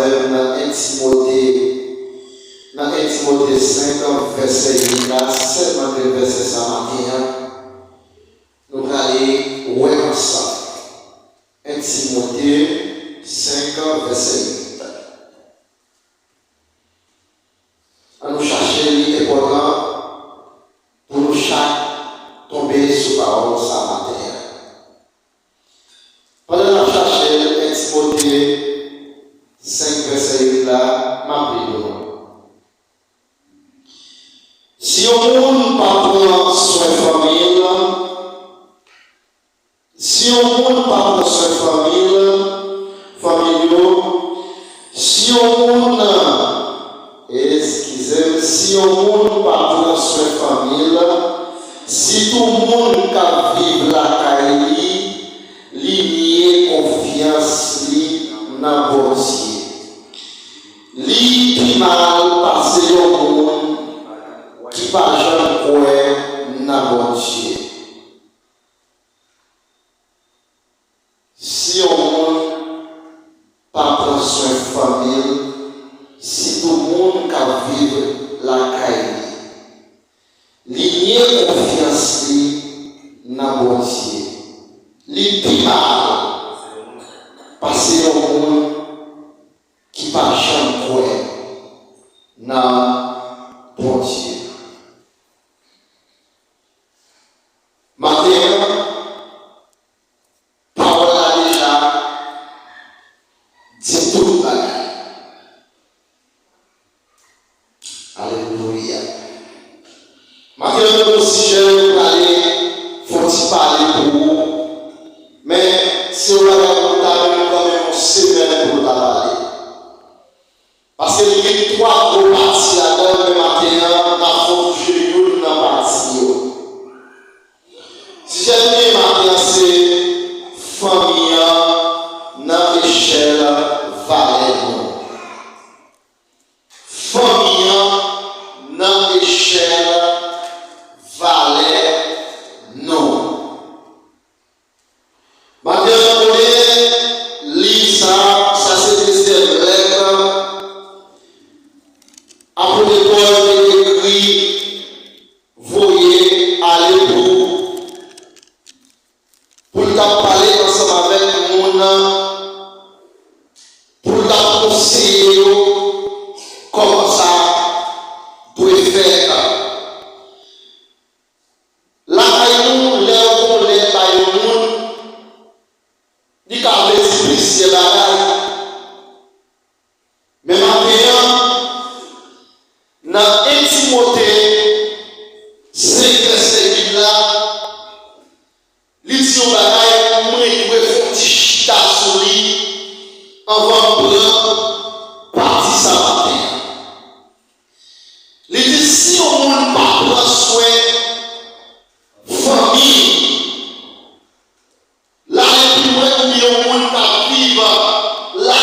avec dans 1 Timothée 5, verset 8, là, seulement le verset 121, nous allons aller voir ensemble. 1 Timothée 5, verset 8. À nous chercher l'important pour nous chaque tomber sous parole ça matin. Pendant que nous cherchons 1 Timothée 5, verset 8 là, m'appelez nous. Si on ne pas prendre soin de famille, si on ne pas prendre soin de famille, si on si on ne pas prendre soin de famille, si tout le monde qui vit la caille, lié confiance dans bon Dieu. Li qui mal passé au monde qui pas jamais croire dans bon Dieu. Si on ne pas prendre soin de famille, si tout le monde qui vit la caille, lié confiance dans bon Dieu. Li qui mal passé au monde qui pas jamais croire dans bon Dieu. Maintenant, parole a déjà dit tout le bagage. Alléluia. Maintenant, si je vais aller, faut-il parler pour vous. Mais si on va parler, quand même, on sait pour parler. Parce qu'il y a trois gros parties là-dedans, le matin, dans le fond, dans la partie. Si j'aime bien matin, c'est famille dans l'échelle Valais. Famille dans l'échelle Valais. Non. Maintenant, on lit ça, c'est des lettres. Après l'école, écrit, voyez, allez pour parler ensemble avec le monde, pour conseiller comment ça doit faire. Là, nous, les monde, dit qu'à l'esprit, c'est la bagaille. Mais maintenant, dans 1 Timothée 5, verset 8 là, l'issue bagaille, moi, il doit faire un petit chita sur lui avant de prendre partie sa matin. Il dit si on ne peut pas prendre soin famille, là, il doit y avoir qui vivent là,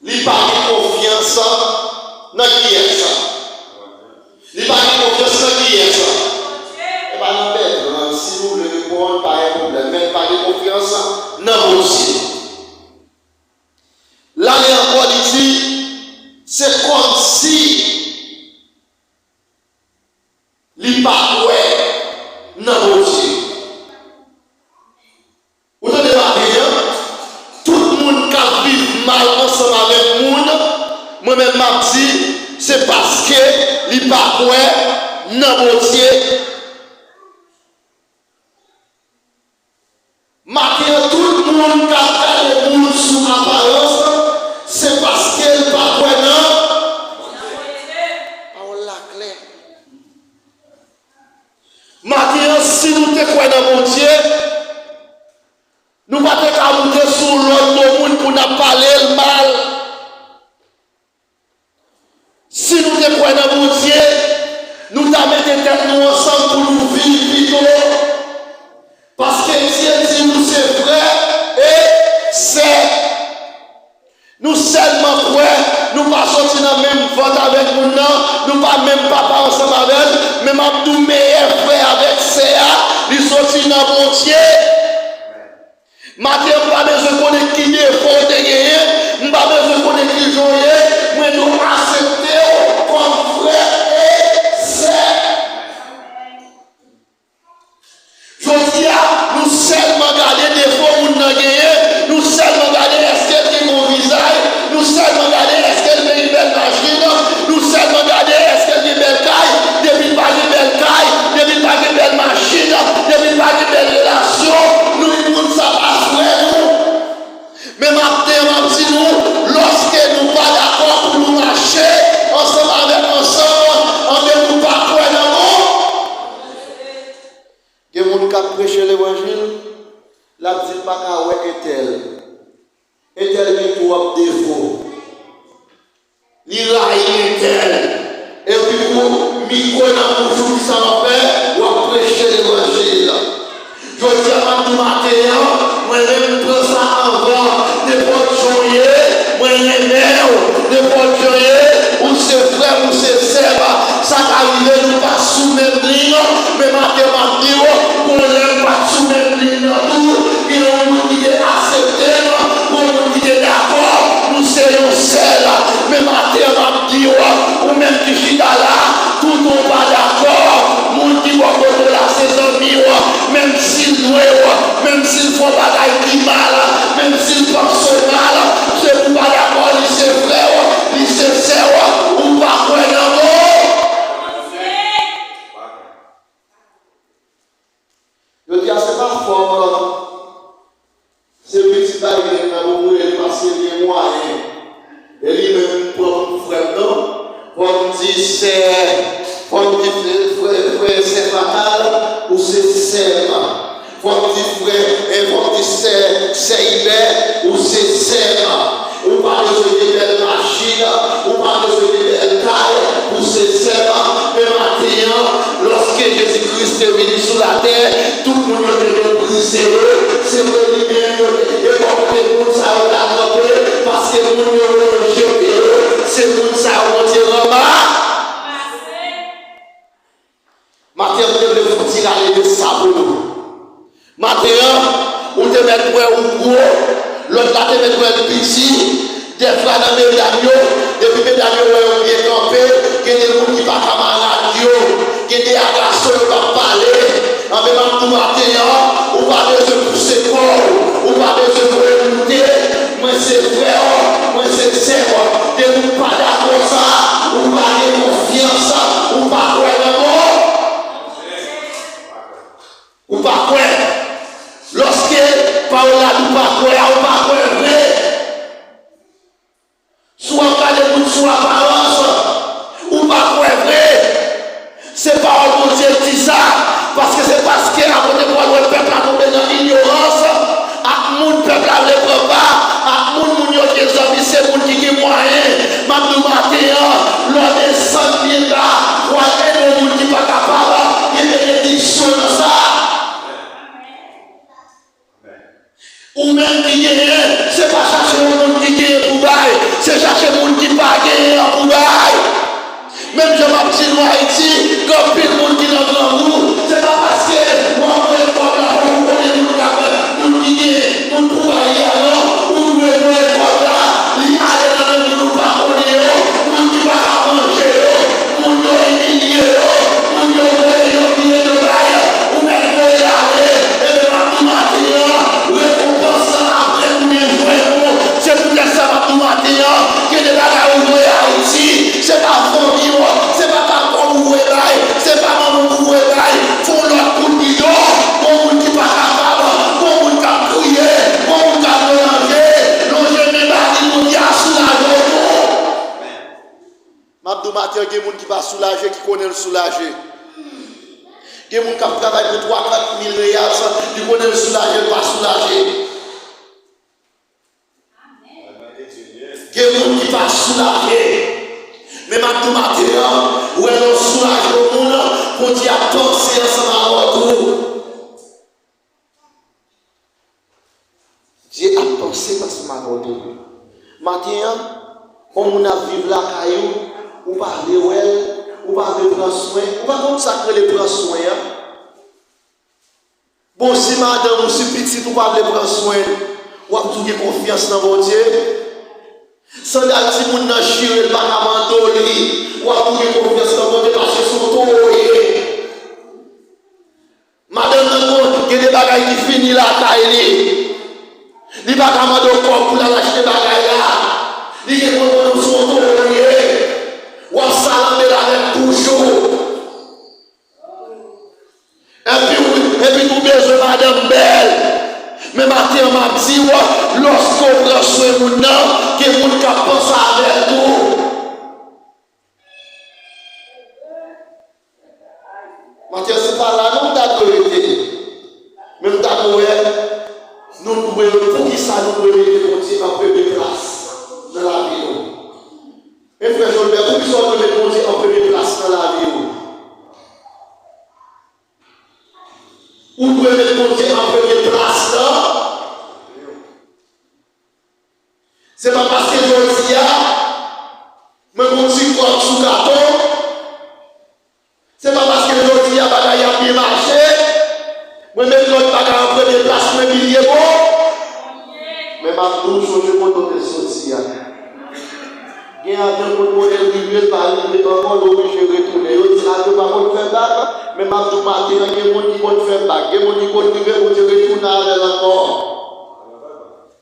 il pas de confiance dans qui est ça. Il pas de confiance dans qui est ça. Et pas nous perdre. Si vous voulez répondre, pas un problème. Mais pas de confiance dans aussi. Là, il encore dit, c'est comme si il pas dans aussi. Vous avez la tout le monde qui vit mal ensemble avec le monde, moi-même m'a dit, c'est parce que il pas dans bon Dieu. Maintenant, tout le monde qui a le monde sous apparence, c'est parce qu'il pas dans parole la claire. Maintenant, si nous te croyons dans mon Dieu, nous ne pouvons pas monter sur l'autre monde pour nous parler le mal. Si nous te croyons dans mon Dieu, nous t'avons mis nous ensemble pour nous vivre. Parce que Dieu dit nous c'est vrai et c'est. Nous seulement croyons, nous ne pas sortir dans le même vote avec nous, nous pas même papa ensemble avec, mais nous meilleur frère avec CA, nous sortir dans mon Dieu. Maintenant, je ne sais pas qui défaut de gagner, je ne sais pas pas de belle relation, nous ne sommes pas frères. Mais maintenant, nous, lorsque nous ne sommes pas d'accord pour nous marcher, ensemble avec ensemble, on ne nous pas quoi dans le il y a des gens qui prêchent l'évangile, la petite pas est tel. Et tel qui trouve défaut. Il a une tel. Et puis pour micro dans le jour ça va faire, on va prêcher l'évangile. Je dis à tout matin, moi je prends ça avant, de porte joyeux, moi je mets, de porte joyeux, ou c'est frère, ou c'est sœur, ça arrive, nous pas sous même ligne, mais mathématiquement, on n'est pas sous même ligne tout, et on nous dit accepter, on nous dit d'accord, nous serons seuls, mais mathématiquement, ou même qui suis là, tout le monde pas d'accord, mon dit va de la saison même s'il doit, même s'il faut pas d'aller mal, même s'il pense mal, c'est pour pas d'accord, il se frère, il se sert, ou pas quoi dans je dis, c'est pas fort, c'est petit bail qui vous voulez passer les moyens, et lui-même pour frère, non, pour dire c'est. Frère, c'est fatal ou c'est serment. Faut dire frère, faut dire c'est hiver ou c'est serment. Ou pas de belle machine, ou pas de belle taille, ou c'est serment. Mais maintenant, lorsque Jésus-Christ est venu sur la terre, tout le monde est brisé. C'est le libérer. Et pour que le monde s'arrête à parce que le monde est jeté. C'est le monde s'arrête à Matin, on devait tirer de ça pour nous. Matin, on devait mettre un gros, l'autre là, on devait mettre un petit, des fois dans les médailles, depuis les médailles, on est campé, il y a des gens qui ne parlent pas à la radio, il y a des agressions qui ne parlent pas parler. En même temps, matin, on parle de ce pousser corps, on parle de ce remonter, moi c'est frère, moi c'est sœur, de nous pas d'accord ça, on parle de confiance, on parle de ou pas quoi lorsque par là ou pas quoi ou pas quoi vrai soit pas de soit apparence ou pas quoi vrai c'est pas un bon Dieu qui dit ça parce que c'est parce que à côté de le peuple a tombé dans l'ignorance à mon peuple a le prend pas à mon yo des amis c'est mon qui moyen maintenant matin l'on descend bien là croyez le monde qui pas capable il y a des bénédictions dans ça. Ou même qui gagne, c'est pas chercher le monde qui gagne pour bail, c'est chercher le monde qui pas gagne pour bail. Même je m'appelle moi ici, comme le monde qui est dans nous, c'est pas parce que moi je ne pas là, on est nous qui gagne, nous pour bail alors, ou nous ne pas là, il y a des gens qui nous pas connaître, nous qui pas manger, nous nous humilier, nous nous humilier de bail, ou même nous aller, et de la matinée. C'est pour ça que tout matin, que les bagages ouvrés à Haïti, c'est pas famille, c'est pas papa ouvrir, c'est pas maman ouvrir, faut leur coup de bidon, pour qui pas capable, pour qui a crié, pour qui a mélangé, non je me bats pour qui a soulagé. Mabdou matin, il y a des gens qui pas soulagé, qui connaissent le soulager. Il y a des gens qui travaillent pour 3 4 000 réals, qui connaissent le soulager, pas soulager. Il y a des gens qui pas soulager. Mais maintenant, où est le soulage au monde pour dire penser ensemble à vous. Dieu a pensé ensemble à vous. Maintenant, on a vivre la caillou, ou parler ou elle, ou parler prendre soin, ou pas consacrer les prendre soin. Bon, si madame ou si petit, ou pas les prendre soin, ou avez tout confiance dans mon Dieu. Sans dire si vous n'avez chiré le bagamanto, ou avez tout confiance dans mon Dieu parce que son tour madame, il y a des bagages qui finissent la taille. Les bagamanto pour l'acheter des bagages là. Il y a des gens qui sont tour ou à salamé avec toujours. Et puis, vous qui pense avec nous. Mathieu, c'est pas là, nous avons été. Même nous pouvons, pour qui ça nous pouvons mettre en première place dans la vie. Et frère Jolbert, pour qui ça nous mettre en première place dans la vie. Vous pouvez mettre en première place là. C'est pas parce que je dis, mais mon petit corps sous carton. C'est pas parce que je dis, bagaille a bien marché. Moi, même l'autre bagaille en première place, moi, millier bon. Mais ma bouche, je peux donner ceci. Il y a un peu de modèle qui veut parler, encore obligé de retourner. Il dit, ah, je ne vais pas faire bac, mais ma bouche, il y a des gens qui vont faire bac. Il y a des gens qui vont retourner avec encore.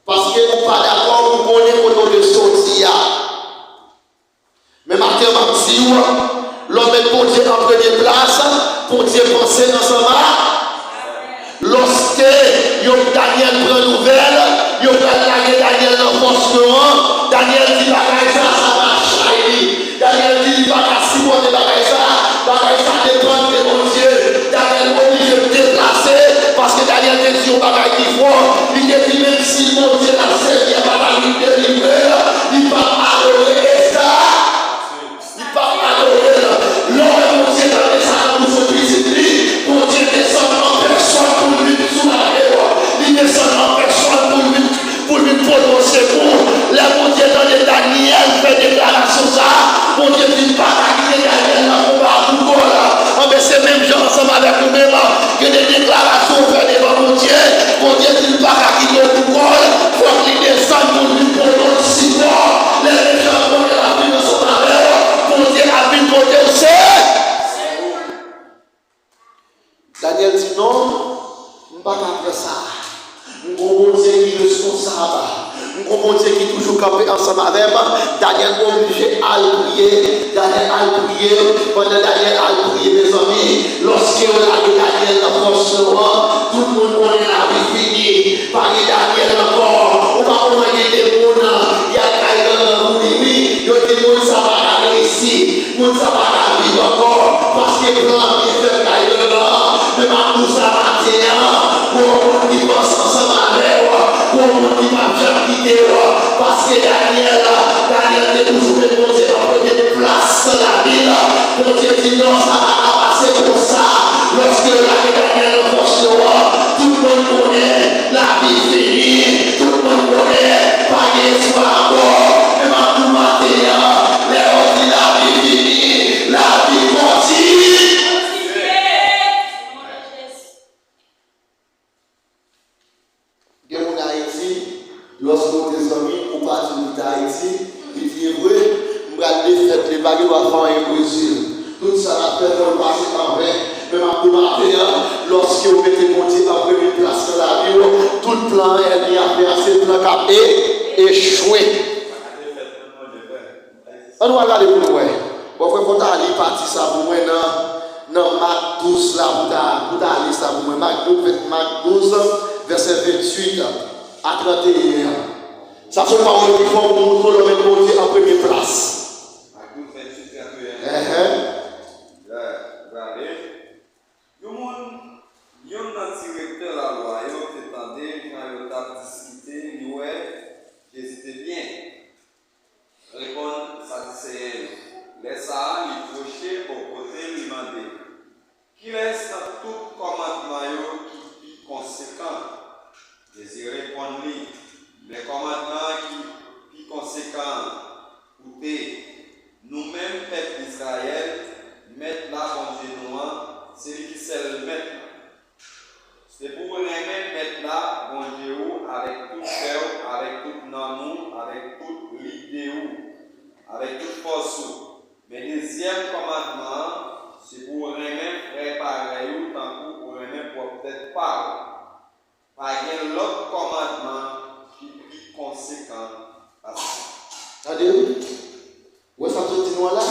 Parce que nous pas d'accord pour qu'on ait autant de sortir. Mais Martin m'a dit, l'homme est pour Dieu en première place, pour Dieu penser dans sa main. Lorsque Daniel prend nouvelle, il prend Daniel dans le poste, Daniel dit bagaille ça marche. Daniel dit il va pas si bon de bagaille ça dépend de mon Dieu. Daniel est obligé de déplacer parce que Daniel est sur bagaille qui fort. Il dit même si mon Dieu l'a servi, il va pas lui délivrer, il va adorer ça. Il va adorer l'homme mon Dieu dans les salles pour se visiter. Mon Dieu descend en personne pour lui sous la terre. Il descend en personne pour lui prononcer pour. Là, mon Dieu dans les Daniel fait déclaration ça. Mon Dieu dit pas quitter Daniel là pour pas tout là. Mais c'est même gens ensemble avec nous-mêmes que des déclarations faites devant mon Dieu. Mon Dieu dit pas quitter tout il faut qu'il descende pour lui prononcer fort. Les gens vont la vie de son malheur. Mon Dieu a vu mon Dieu c'est. Daniel dit non, je ne vais pas faire ça. Mon Dieu qui est responsable. Mon Dieu qui est toujours campé ensemble avec moi. Daniel est obligé à prier. Daniel a prié. Pendant Daniel a prié, mes amis. Lorsque on a vu Daniel dans le forcément, tout le monde connaît la vie finie. Par Daniel encore. On va envoyer des gens. Il y a quelqu'un qui dit, il y a des gens qui ça va aller ici. Tout ça va vivre encore. Parce que le plan qui fait quelqu'un là. Mais ma tout ça va tenir. Pour on qui pense ensemble avec moi. Pour on qui va faire quitter moi. Parce que Daniel est toujours déposé en première place dans la ville. Pour Dieu dit non, ça va pas passer comme ça. Lorsque Daniel est force de moi, tout le monde connaît la vie finie. Tout le monde connaît pas d'espoir encore. Mais ma tout matin, les autres disent la vie finie. La vie continue. Lorsque tes amis ou pas d'Haïti, il dit vrai, je vais faire les baguettes à faire un Brésil. Tout ça a fait pour passer en vrai. Même à tout matin, lorsque vous mettez mon Dieu en première place dans la vie, tout le plan est mis à faire, c'est le plan qui a échoué. On va regarder pour nous. Bon, frère, faut aller partir ça pour moi dans Marc 12 là, pour aller ça pour moi. Marc 12, verset 28. À 31. Ça fait pas un qui font pour nous le mettre en première place. À 12, 28, 31. Il y a un directeur de la loi, il a entendu quand il a discuté, il a j'hésitais bien. Répondre, ça c'est laisse ça, il projeter pour côté, lui demander. Qui laisse dans tout commandement qui est conséquent? Désirez répondre les commandements qui sont conséquents. Écoutez, nous-mêmes, peuple d'Israël, mettre là, bon Dieu, c'est lui qui sait le mettre. C'est pour nous-mêmes mettre là, bon Dieu, avec tout cœur, avec tout amour, avec toute l'idée, avec toute force. Mais le deuxième commandement, c'est pour nous-mêmes préparer, tant que pour nous-mêmes pour peut-être pas. Par exemple, l'autre commandement qui est conséquent à ça. Attendez, où est-ce que tu dis là?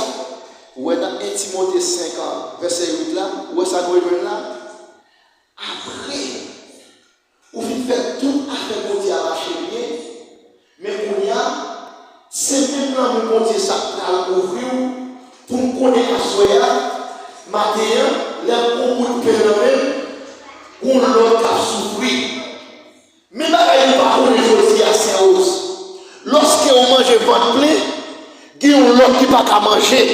Où est-ce dans 1 Timothée 5, verset 8 là? Où est-ce que tu là? Après, vous faites tout affaire pour dire à la chérie, mais pour y a c'est même là mon Dieu ça va ouvrir pour me connaître à soya matin les beaucoup de peine même on l'autre a souffrir mais bagaille pas on aujourd'hui à séance lorsque on mange ventre plein il y a l'autre qui pas qu'à manger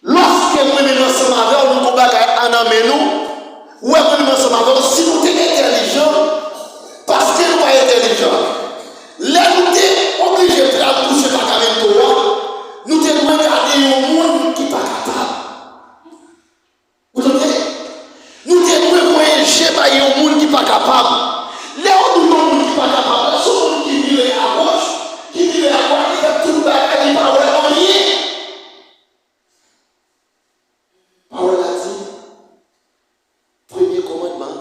lorsque nous mettons ensemble avec nous bagaille en amène nous ouais nous mettons ensemble avec si nous sommes intelligents parce que nous sommes intelligents là nous sommes obligés de faire toucher par même toi nous devons regarder un monde qui n'est pas capable. Vous entendez? Nous devons regarder un monde qui n'est pas capable. Là où nous sommes un monde qui n'est pas capable, c'est un monde qui vit à gauche, qui vit à droite, qui fait tout le bagage, qui ne parle pas rien. Parole a dit, premier commandement,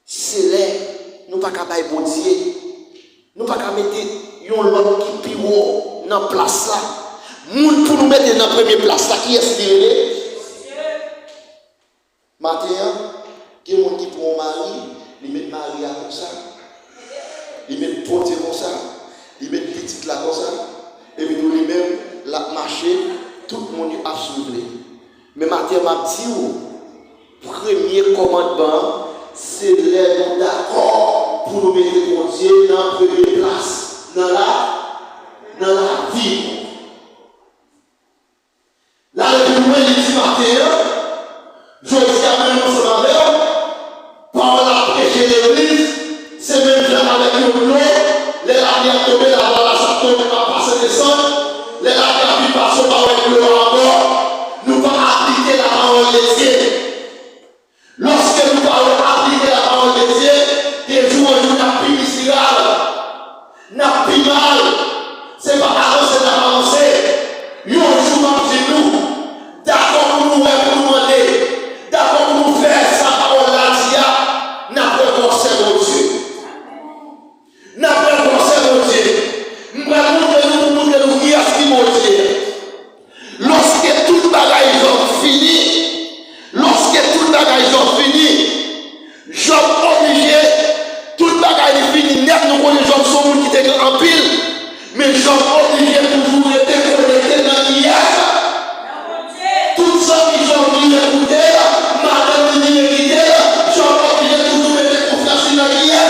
c'est là, nous ne sommes pas capables de Dieu. Nous ne sommes pas capables de mettre un l'autre qui est plus haut. Dans place là, moun pour nous mettre dans la première place là, qui est-ce qui est? Matin, il y a des gens qui prennent un mari, ils mettent mari comme ça, ils mettent porte comme ça, ils mettent petite là comme ça, et puis nous lui-même, la marché, tout le monde a soulevé. Mais matin, m'a dit, premier commandement, c'est les d'accord pour nous mettre mon Dieu dans la première place, dans la vie. Là, le moins il dit matin, je suis même ensemble avec par la prêcher l'église, c'est même gens avec nous, les larmières tombées là-bas, la ça tombe, va passer descendre, les larmières qui passent par avec l'eau encore, nous allons appliquer la parole de Dieu. Lorsque nous allons appliquer la parole de Dieu, des jours où nous n'avons plus misérable, n'a plus mal. C'est pas avancer d'avancer. Nous jouons chez nous. D'accord pour nous demander. D'accord pour nous faire sa parole là. N'a pas conseil au Dieu. N'a pas conseil au Dieu. Nous allons nous dire ce qu'il m'a dit. Lorsque tout le bagage est fini, Job obligé, tout le bagage est fini. Net nous connaissons son monde qui était en pile. Mais Job obligé toujours être connecté dans l'IA. Tout ça qui sont obligés d'écouter, madame qui écouter, Job obligé toujours mettre confiance dans l'IA.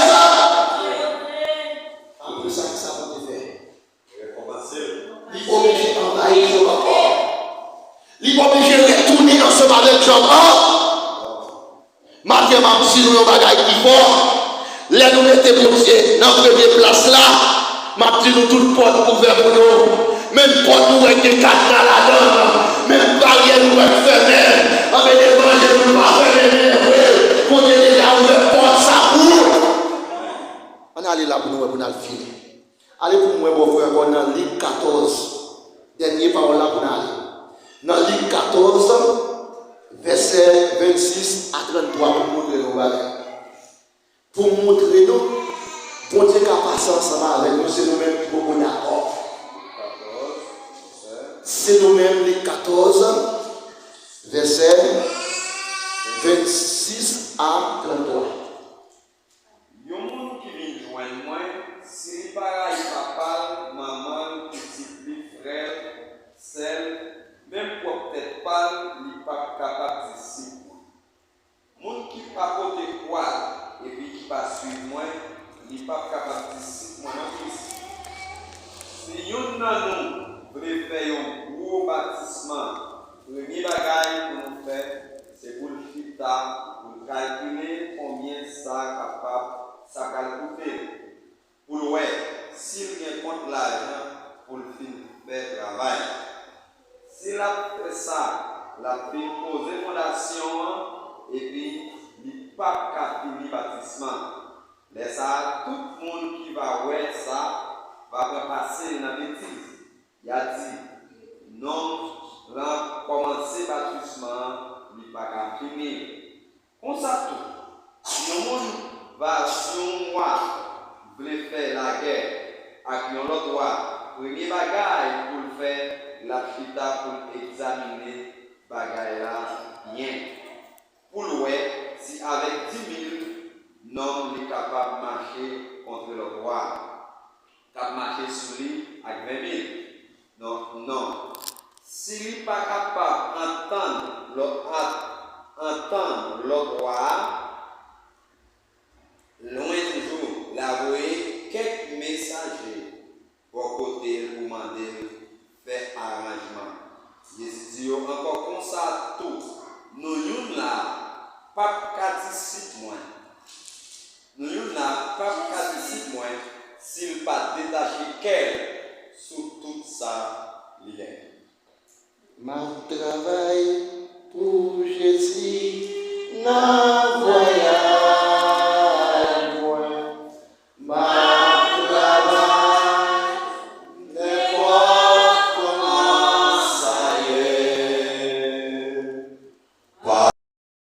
Après ça, ça va faire. Il est obligé d'envahir Job encore. Il est obligé de retourner ensemble avec Job. Matin, si nous avons un bagage qui fort, là nous mettons pour Dieu dans la première place là. M'a dit nous toute porte ouverte pour nous. Même porte nous avec des cadenas là-dedans. Même barrière nous avec fermée. Avec des évangéliques nous pas fermés. Pour Dieu déjà ouvert porte ça pour. On allait là pour nous pour nous filer. Allez pour moi mon frère dans Luc 14. Dernier parole là pour nous aller. Dans Luc 14 verset 26 à 33 pour montrer nos bagages. Pour montrer nous pour Dieu qui a passé ensemble avec nous, c'est nous-mêmes qui sommes d'accord. C'est nous-mêmes les 14, versets 26 à 33. Il y a un monde qui vient joindre moi, si pareil papa, maman, petit frère, celle, même pour peut-être pas, il n'est pas capable de s'y. Monde qui pas côté quoi, et puis qui pas suivre moi, il n'est pas capable de s'y. Moi non plus. Si nous voulons faire un gros bâtissement, le premier bagage pour nous faire, c'est pour le filtre, pour calculer combien ça capable, ça calculer. Pour le ouais, s'il vient contre l'argent pour le faire travail. S'il a fait ça, la fait poser fondation et puis il n'est pas qu'à finir le bâtiment. Laisse ça, tout le monde qui va voir ça va passer dans la bêtise. Il a dit, non, là, commencer le bâtiment, il n'est pas qu'à finir. Comme ça tout. Si le monde va sur un mois, veut faire la guerre, avec l'autre roi, premier bagage pour le faire, la fita pour examiner le bagage là bien. Pour le ouais, si avec 10 000, l'homme est capable de marcher contre le roi. cap marcher sur lui avec 20 000. Non, non. S'il n'est pas capable d'entendre l'autre roi, loin toujours, l'avouer quelques messagers pour côté pour demander faire arrangement. Jésus encore comme ça tout. Nous là, pas qu'à disciple moins. Nous là, pas qu'à disciple moins. S'il pas détaché qu'elle sous tout ça, il est. Ma travail pour Jésus.